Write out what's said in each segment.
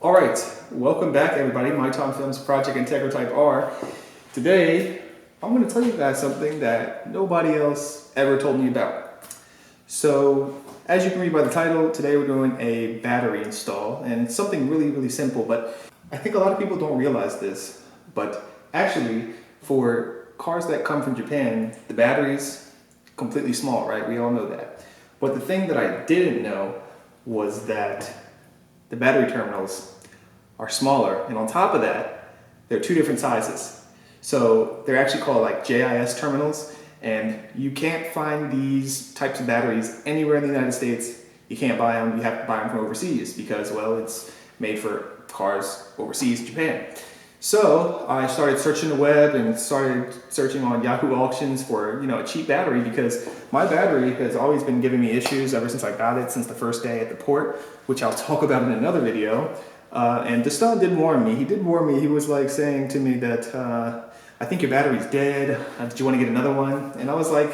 All right, welcome back everybody. My Tom Films Project Integra Type R. Today, I'm going to tell you guys something that nobody else ever told me about. So, as you can read by the title, today we're doing a battery install, and it's something really simple, but I think a lot of people don't realize this, but actually, for cars that come from Japan, the battery's completely small, right? We all know that. But the thing that I didn't know was that the battery terminals are smaller, and on top of that, they're two different sizes. So they're actually called like JIS terminals, and you can't find these types of batteries anywhere in the United States. You can't buy them, you have to buy them from overseas because, well, it's made for cars overseas, Japan. So I started searching the web and started searching on Yahoo auctions for, a cheap battery, because my battery has always been giving me issues ever since I got it, since the first day at the port, which I'll talk about in another video. And Destin did warn me. He did warn me. He was like saying to me that, I think your battery's dead. Do you want to get another one? And I was like,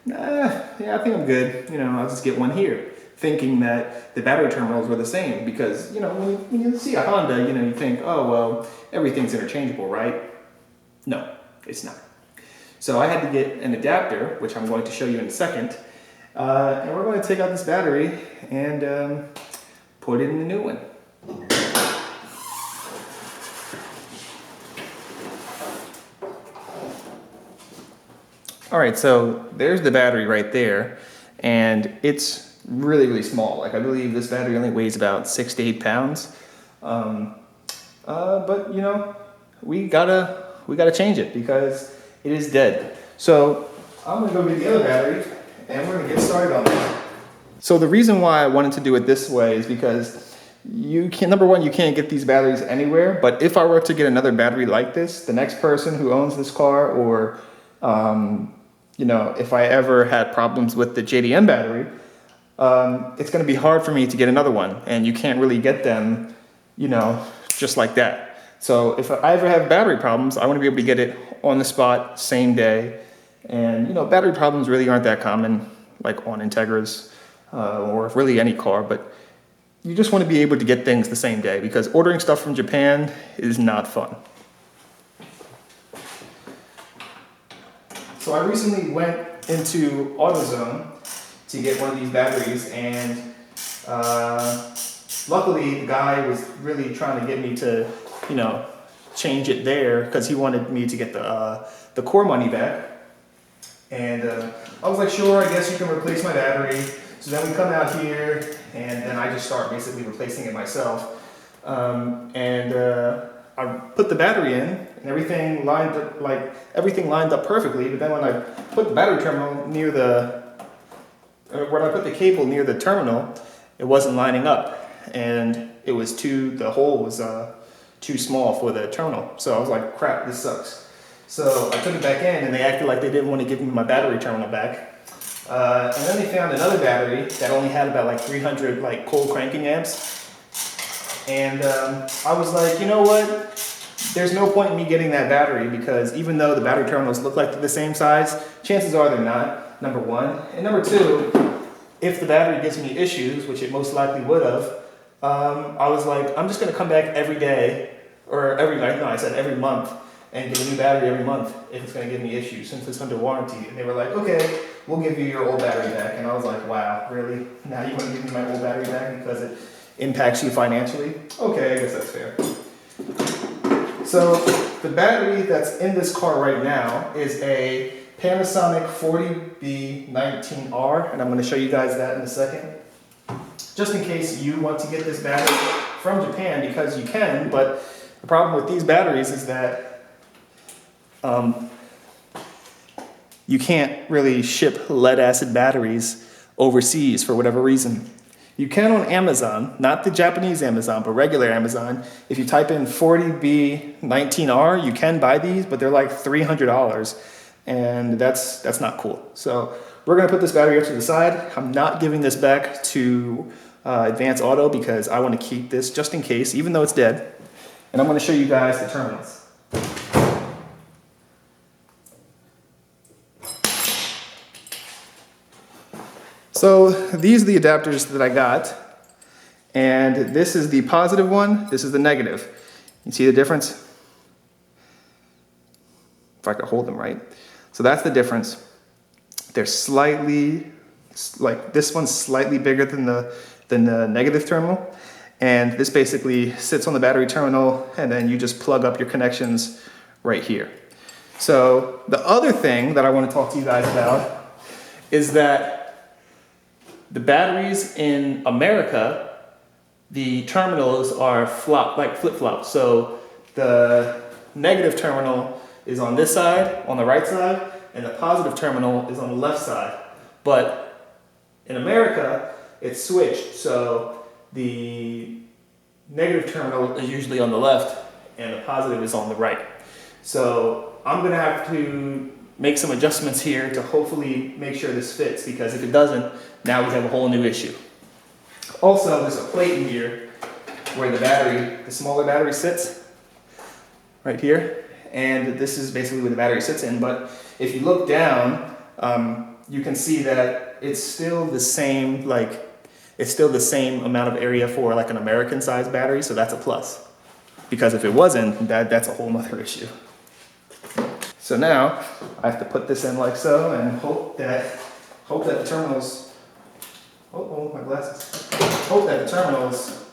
nah, yeah, I think I'm good. I'll just get one here, thinking that the battery terminals were the same, because when you see a Honda, you think, oh well, everything's interchangeable, right? No, it's not. So I had to get an adapter, which I'm going to show you in a second, and we're going to take out this battery and put it in the new one. All right, so there's the battery right there, and it's really small. Like, I believe this battery only weighs about 6 to 8 pounds. But we gotta change it because it is dead. So I'm gonna go get the other battery, and we're gonna get started on that. So the reason why I wanted to do it this way is because number one, you can't get these batteries anywhere. But if I were to get another battery like this, the next person who owns this car, or if I ever had problems with the JDM battery, it's going to be hard for me to get another one, and you can't really get them, just like that. So if I ever have battery problems, I want to be able to get it on the spot, same day. And battery problems really aren't that common, like on Integras, or really any car, but you just want to be able to get things the same day, because ordering stuff from Japan is not fun. So I recently went into AutoZone to get one of these batteries, and luckily the guy was really trying to get me to, change it there, because he wanted me to get the core money back. And I was like, sure, I guess you can replace my battery. So then we come out here, and then I just start basically replacing it myself. I put the battery in, and everything lined up perfectly. But then when I put the battery terminal when I put the cable near the terminal, it wasn't lining up, and the hole was too small for the terminal. So I was like, crap, this sucks. So I took it back in, and they acted like they didn't want to give me my battery terminal back. And then they found another battery that only had about like 300 cold cranking amps. And I was like, you know what? There's no point in me getting that battery, because even though the battery terminals look like they're the same size, chances are they're not, number one. And number two, if the battery gives me issues, which it most likely would have, I was like, I'm just going to come back every day, or every month, and get a new battery every month if it's going to give me issues, since it's under warranty. And they were like, okay, we'll give you your old battery back. And I was like, wow, really? Now you want to give me my old battery back because it impacts you financially? Okay, I guess that's fair. So the battery that's in this car right now is a Panasonic 40B19R, and I'm going to show you guys that in a second. Just in case you want to get this battery from Japan, because you can, but the problem with these batteries is that you can't really ship lead acid batteries overseas for whatever reason. You can on Amazon, not the Japanese Amazon, but regular Amazon. If you type in 40B19R, you can buy these, but they're like $300, and that's not cool. So we're gonna put this battery up to the side. I'm not giving this back to Advance Auto, because I want to keep this just in case, even though it's dead. And I'm gonna show you guys the terminals. So these are the adapters that I got, And this is the positive one, this is the negative. You see the difference? If I could hold them right. So that's the difference. They're slightly, like this one's slightly bigger than the negative terminal. And this basically sits on the battery terminal, and then you just plug up your connections right here. So the other thing that I want to talk to you guys about is that the batteries in America, the terminals are flip-flop. So the negative terminal is on this side, on the right side, and the positive terminal is on the left side. But in America, it's switched. So the negative terminal is usually on the left and the positive is on the right. So I'm gonna have to make some adjustments here to hopefully make sure this fits, because if it doesn't, now we have a whole new issue. Also, there's a plate in here where the smaller battery sits, right here. And this is basically where the battery sits in, but if you look down, you can see that it's still the same, amount of area for like an American sized battery, so that's a plus. Because if it wasn't, that's a whole nother issue. So now I have to put this in like so and hope that the terminals, my glasses. Hope that the terminals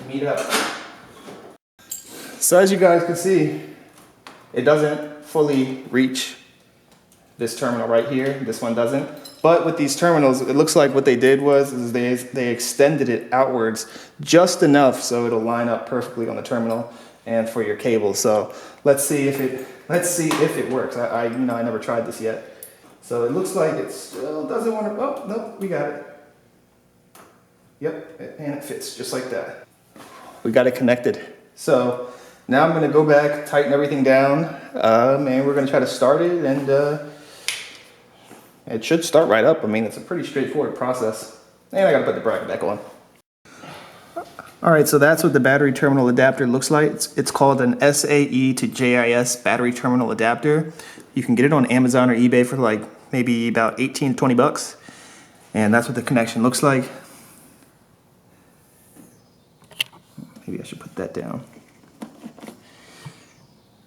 meet up. So as you guys can see, it doesn't fully reach this terminal right here. This one doesn't. But with these terminals, it looks like what they did was they extended it outwards just enough so it'll line up perfectly on the terminal and for your cable. So let's see if it works. I never tried this yet. So it looks like it still doesn't want to. Oh no, we got it. Yep, and it fits just like that. We got it connected. So now I'm going to go back, tighten everything down, and we're going to try to start it, and it should start right up. I mean, it's a pretty straightforward process. And I got to put the bracket back on. All right, so that's what the battery terminal adapter looks like. It's called an SAE to JIS battery terminal adapter. You can get it on Amazon or eBay for like maybe about 18 to 20 bucks. And that's what the connection looks like. Maybe I should put that down.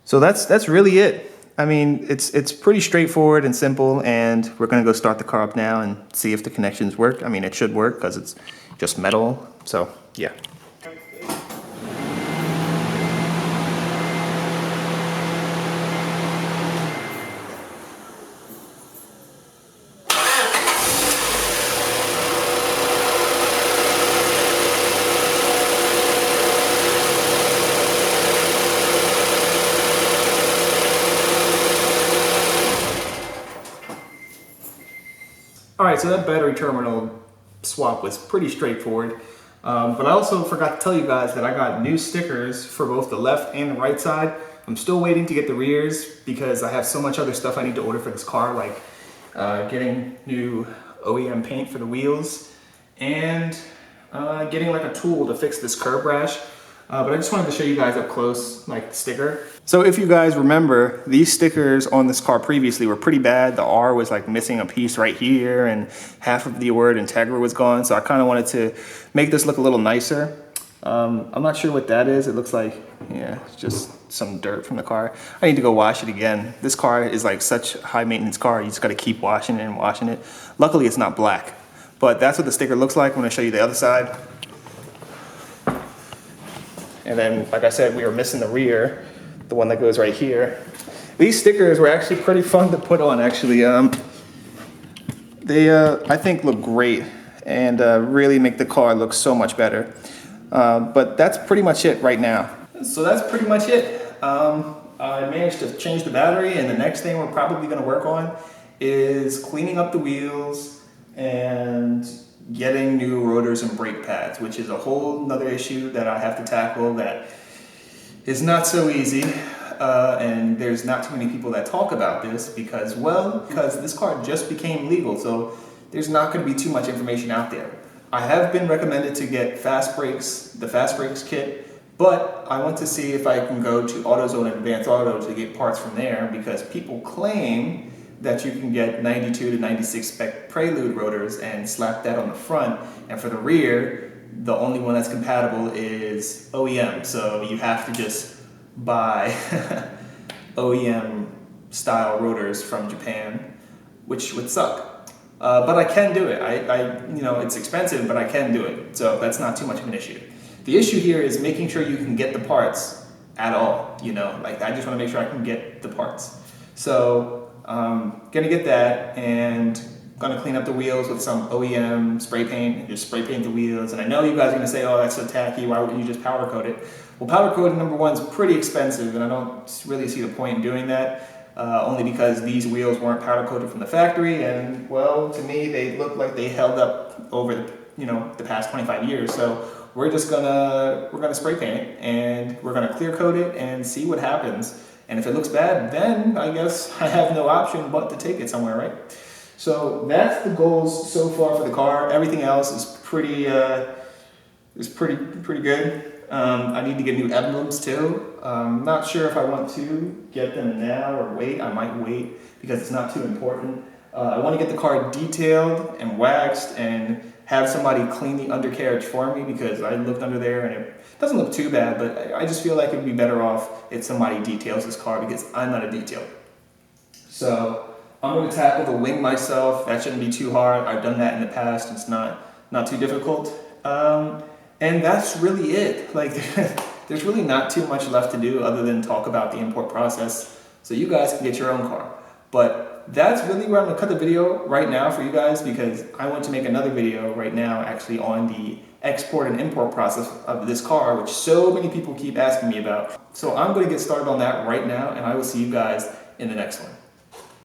So that's really it. I mean, it's pretty straightforward and simple, and we're gonna go start the car up now and see if the connections work. I mean, it should work because it's just metal, so yeah. All right, so that battery terminal swap was pretty straightforward, but I also forgot to tell you guys that I got new stickers for both the left and the right side. I'm still waiting to get the rears because I have so much other stuff I need to order for this car, like getting new OEM paint for the wheels and getting like a tool to fix this curb rash. But I just wanted to show you guys up close, like the sticker. So if you guys remember, these stickers on this car previously were pretty bad. The R was like missing a piece right here and half of the word Integra was gone. So I kind of wanted to make this look a little nicer. I'm not sure what that is. It looks like, yeah, it's just some dirt from the car. I need to go wash it again. This car is like such a high maintenance car. You just got to keep washing it and washing it. Luckily it's not black, but that's what the sticker looks like. I'm going to show you the other side. And then, like I said, we were missing the rear, the one that goes right here. These stickers were actually pretty fun to put on, actually. They, I think, look great and really make the car look so much better. But that's pretty much it right now. So that's pretty much it. I managed to change the battery, and the next thing we're probably going to work on is cleaning up the wheels and getting new rotors and brake pads, which is a whole nother issue that I have to tackle that is not so easy. And there's not too many people that talk about this because this car just became legal, so there's not going to be too much information out there. I have been recommended to get the fast brakes kit, but I want to see if I can go to AutoZone and Advanced Auto to get parts from there, because people claim that you can get 92 to 96 spec Prelude rotors and slap that on the front, and for the rear, the only one that's compatible is OEM. So you have to just buy OEM style rotors from Japan, which would suck. But I can do it. It's expensive, but I can do it. So that's not too much of an issue. The issue here is making sure you can get the parts at all. I just want to make sure I can get the parts. So gonna get that, and gonna clean up the wheels with some OEM spray paint and just spray paint the wheels. And I know you guys are gonna say, oh, that's so tacky, why wouldn't you just powder coat it? Well, powder coating, number one, is pretty expensive, and I don't really see the point in doing that, only because these wheels weren't powder coated from the factory, and well, to me, they look like they held up over the past 25 years. So we're gonna spray paint it, and we're gonna clear coat it and see what happens. And if it looks bad, then I guess I have no option but to take it somewhere, right? So that's the goals so far for the car. Everything else is pretty good. I need to get new emblems too. Not sure if I want to get them now or wait. I might wait because it's not too important. I want to get the car detailed and waxed and have somebody clean the undercarriage for me, because I looked under there and it doesn't look too bad, but I just feel like it would be better off if somebody details this car, because I'm not a detailer. So I'm going to tackle the wing myself. That shouldn't be too hard. I've done that in the past. It's not too difficult. And that's really it. There's really not too much left to do other than talk about the import process so you guys can get your own car. But that's really where I'm going to cut the video right now for you guys, because I want to make another video right now actually on the export and import process of this car, which so many people keep asking me about. So I'm going to get started on that right now, and I will see you guys in the next one.